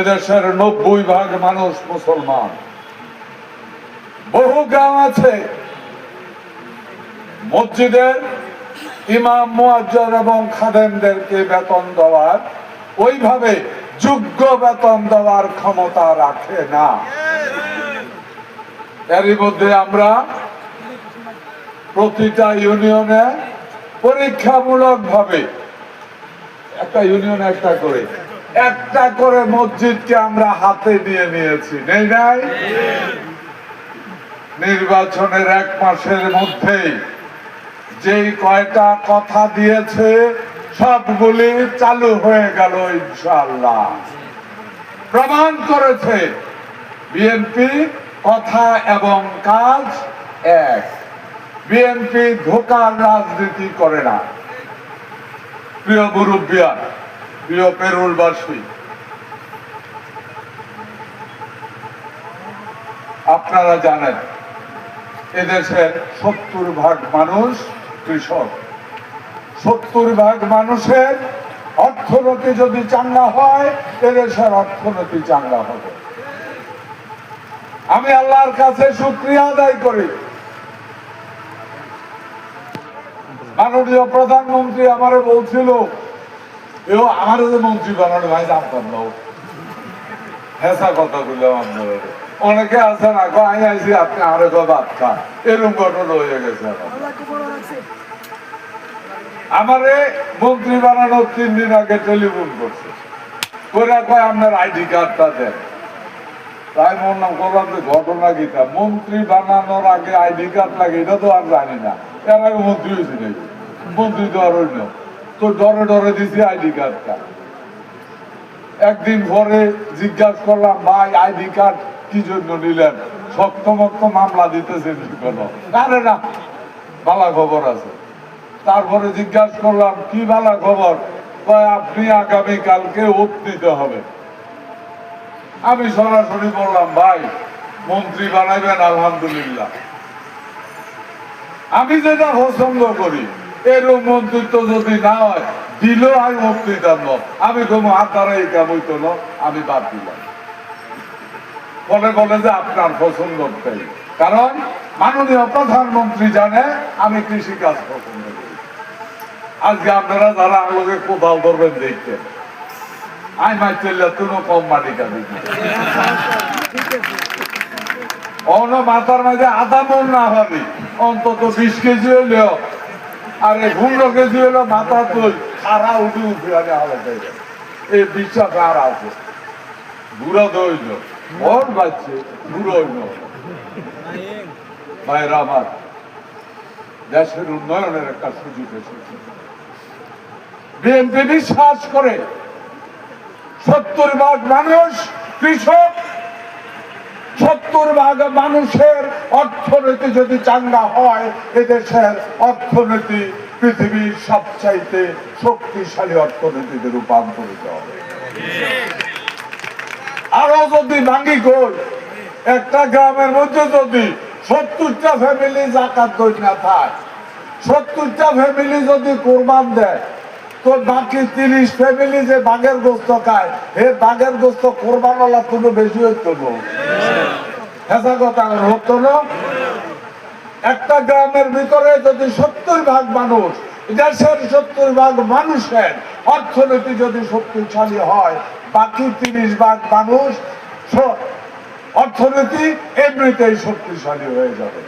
এদেশের 90% মানুষ মুসলমান। বহু গ্রাম আছে মসজিদের ইমাম, মুয়াজ্জিন এবং খাদেমদেরকে বেতন দেওয়ার, ওইভাবে যোগ্য বেতন দেওয়ার ক্ষমতা রাখে না। এরই মধ্যে আমরা প্রতিটা ইউনিয়নে পরীক্ষামূলক ভাবে একটা ইউনিয়নে একটা করে মসজিদকে আমরা হাতে নিয়ে নিয়েছি, নেই নাই? নির্বাচনের 1 মাসের মধ্যেই যেই কয়টা কথা দিয়েছে সবগুলি চালু হয়ে গেল ইনশাআল্লাহ। প্রমাণ করেছে বিএনপি কথা এবং কাজ এক। বিএনপি ধোঁকার রাজনীতি করে না। প্রিয় মুরব্বিয়ান, প্রিয় পেরুলবাসী, আপনারা জানেন এদেশের 70% মানুষ কৃষক। 70% মানুষের অর্থনীতি যদি চাঙ্গা হয়, এদেশের অর্থনীতি চাঙ্গা হবে। আমি আল্লাহর কাছে শুকরিয়া আদায় করি, মাননীয় প্রধানমন্ত্রী আমারে বলছিল, আমার যে মন্ত্রী বানানো ভাই জানতাম না, হেসা কথা বললাম আপনার। অনেকে আছে না, আমি আইসি আপনি আরে বাদ খান, এরকম ঘটনা হয়ে গেছে। আমারে মন্ত্রী বানানোর 3 দিন আগে টেলিফোন করছে, করে কয় আপনার আইডি কার্ডটা দেন। তাই মনে করলাম যে ঘটনা গীতা, মন্ত্রী বানানোর আগে আইডি কার্ড লাগে, এটা তো আর জানি না। এর আগে মন্ত্রী হয়েছি নাকি? মন্ত্রী তো আর হইল, তো ডরে ডরে দিছি আইডি কার্ডটা। একদিন পরে জিজ্ঞাসা করলাম, ভাই আইডি কার্ড কি জন্য নিলেন? শক্ত মামলা দিতেছেন কি কোনো? আরে না, ভালো খবর আছে। তারপরে জিজ্ঞাসা করলাম, কি ভালো খবর? আপনি আগামী কালকে ওত নিতে হবে। আমি সরাসরি বললাম, ভাই মন্ত্রী বানাইবেন আলহামদুলিল্লাহ, আমি যেটা পছন্দ করি এরকম মন্ত্রিত্ব যদি না হয় দিলেও আমি মুক্তি দিতাম না। আমি কোনো হাত দ্বারা এই কাম হইতো না, আমি বাদ দিলাম। বলে যে আপনার পছন্দটাই, কারণ মাননীয় প্রধানমন্ত্রী জানে আমি কৃষি কাজ পছন্দ করি। আজকে আপনারা যারা আমাকে কোথাও ধরবেন দেখতে, আমি মাইলে কোনো কম মাটি কাটি অন্য মাথার মাঝে আধা মন না ভাবি, অন্তত 20 কেজি হইলেও, আর 15 কেজি হইলেও মাথা তুই সারা উঠে এই বিশ্বাস আর আছে। বুড়ো তো হইল, ওর বাচ্চে বুড়ো হইল। ভাইরা আমার, দেশের উন্নয়নের একটা সুযোগ এসেছে। বিএনপি বিশ্বাস করে 70% মানুষ কৃষক, 70% মানুষের অর্থনীতি যদি চাঙ্গা হয়, এদেশের অর্থনীতি পৃথিবীর সবচাইতে শক্তিশালী অর্থনীতিতে রূপান্তরিত হবে। আরো যদি ভাঙ্গি কই, একটা গ্রামের মধ্যে যদি 70টা ফ্যামিলি যাকাত দই না থাকে, 70টা ফ্যামিলি যদি কোরবান দেয়, তো বাকি 30 ফ্যামিলি যে বাঘের গোস্ত খায়, হে বাঘের গোস্ত কোরবানওয়ালা কোনো বেশি হতো না, হেসা কথা হতো না। একটা গ্রামের ভিতরে যদি 70% মানুষ, দেশের 70% মানুষের অর্থনীতি যদি শক্তিশালী হয়, বাকি 30% মানুষ অর্থনীতি এমনিতেই শক্তিশালী হয়ে যাবে।